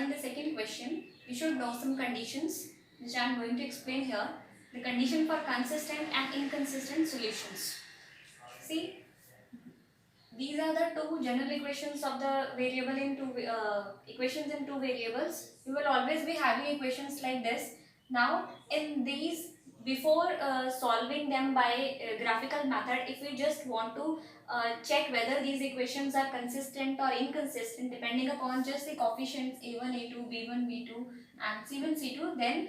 in the second question, we should know some conditions which I am going to explain here. The condition for consistent and inconsistent solutions. See, these are the two general equations of the variable in two equations in two variables. You will always be having equations like this. Now, in these, before solving them by graphical method, if we just want to check whether these equations are consistent or inconsistent depending upon just the coefficients a1, a2, b1, b2 and c1, c2, then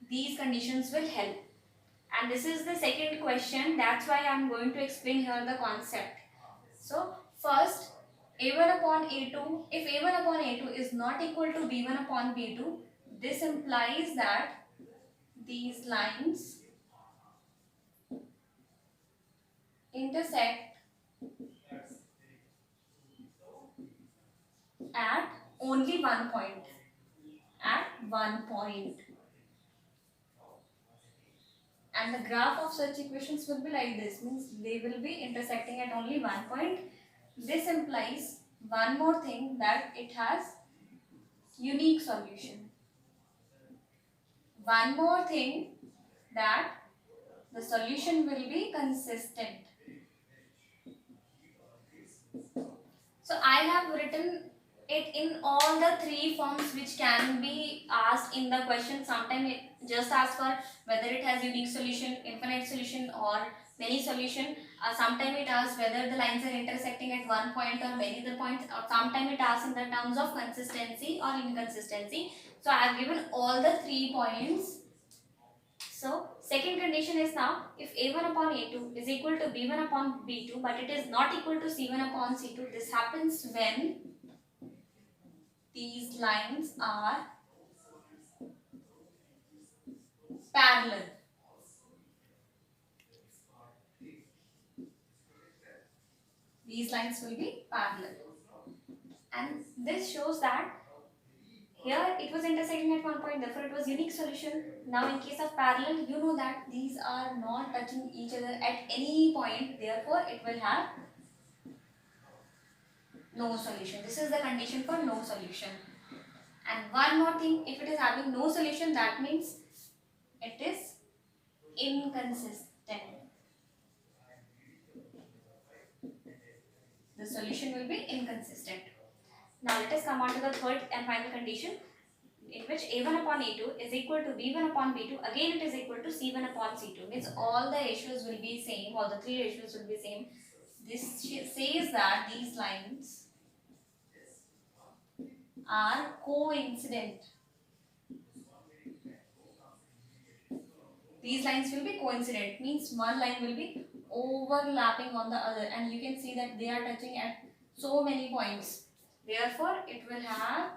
these conditions will help. And this is the second question. That's why I am going to explain here the concept. So first, a1 upon a2, if a1 upon a2 is not equal to b1 upon b2, this implies that these lines intersect at only one point. At one point. And the graph of such equations will be like this, means they will be intersecting at only one point. This implies one more thing, that it has unique solution. One more thing, that the solution will be consistent. So I have written it in all the three forms which can be asked in the question. Sometimes it just asks for whether it has unique solution, infinite solution or many solution. Sometimes it asks whether the lines are intersecting at one point or many other points. Or sometimes it asks in the terms of consistency or inconsistency. So I have given all the 3 points. So second condition is now, if a1 upon a2 is equal to b1 upon b2 but it is not equal to c1 upon c2, this happens when these lines are parallel. These lines will be parallel. And this shows that here it was intersecting at one point, therefore it was unique solution. Now in case of parallel, you know that these are not touching each other at any point, therefore it will have no solution. This is the condition for no solution. And one more thing, if it is having no solution, that means it is inconsistent. The solution will be inconsistent. Now let us come on to the third and final condition, in which a1 upon a2 is equal to b1 upon b2. Again it is equal to c1 upon c2. Means all the ratios will be same, all the 3 ratios will be same. This says that these lines are coincident. These lines will be coincident, means one line will be overlapping on the other, and you can see that they are touching at so many points. Therefore, it will have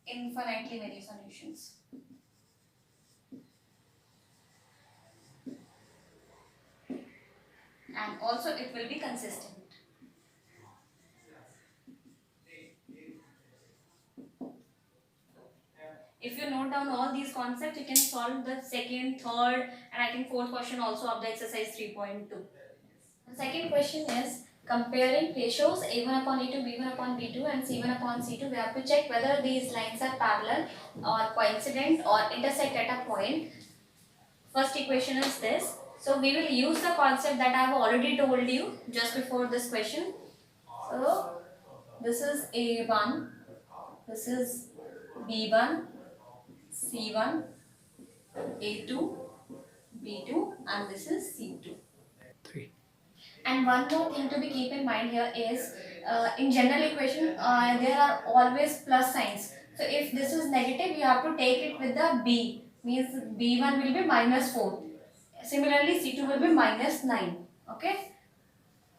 infinitely many solutions. And also it will be consistent. If you note down all these concepts, you can solve the second, third and I think fourth question also of the exercise 3.2. The second question is comparing ratios a1 upon a2, b1 upon b2 and c1 upon c2. We have to check whether these lines are parallel or coincident or intersect at a point. First equation is this. So we will use the concept that I have already told you just before this question. So this is a1, this is b1, c1, a2, b2 and this is c2. 3. And one more thing to be keep in mind here is in general equation there are always plus signs. So if this is negative, you have to take it with the b, means b1 will be minus 4. Similarly c2 will be minus 9. Okay.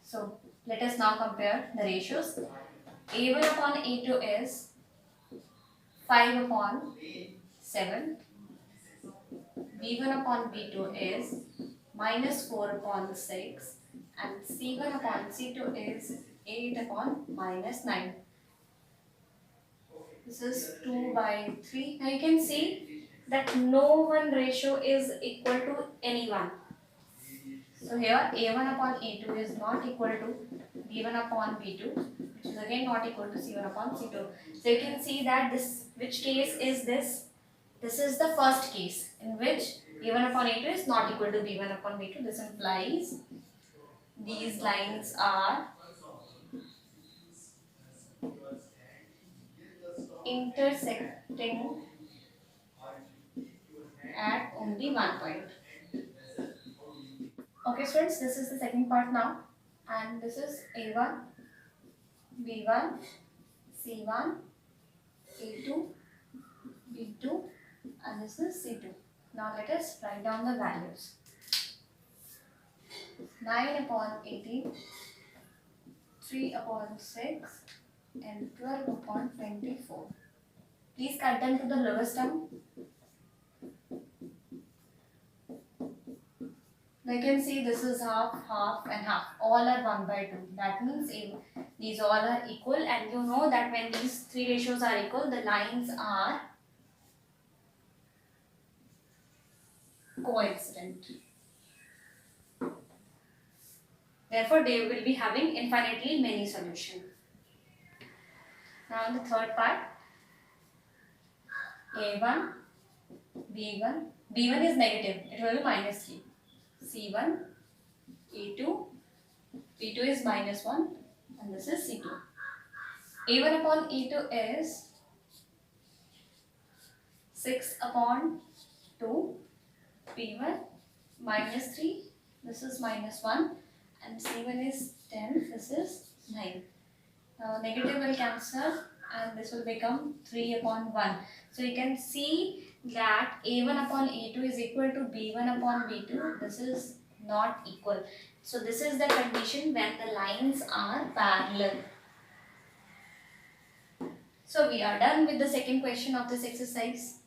So let us now compare the ratios. a1 upon a2 is 5 upon 7. b1 upon b2 is minus 4 upon 6 and c1 upon c2 is 8 upon minus 9. This is 2 by 3. Now you can see that no one ratio is equal to any one. So here A1 upon A2 is not equal to B1 upon B2, which is again not equal to C1 upon C2. So you can see that this, which case is this? This is the first case in which A1 upon A2 is not equal to B1 upon B2. This implies these lines are intersecting at only one point. Okay students, this is the second part now, and this is A1, B1, C1, A2, B2, and this is C2. Now let us write down the values. 9 upon 18, 3 upon 6, and 12 upon 24. Please cut them to the lowest term. Now you can see this is half, half and half. All are 1 by 2. That means these all are equal, and you know that when these three ratios are equal, the lines are coincident. Therefore, they will be having infinitely many solutions. Now the third part, A1, B1. B1 is negative, it will be minus 3. C1, A2, B2 is minus 1, and this is C2. A1 upon A2 is 6 upon 2, B1 minus 3, this is minus 1, and C1 is 10, this is 9. Now negative will cancel and this will become 3 upon 1. So you can see that A1 upon A2 is equal to B1 upon B2. This is not equal. So this is the condition when the lines are parallel. So we are done with the second question of this exercise.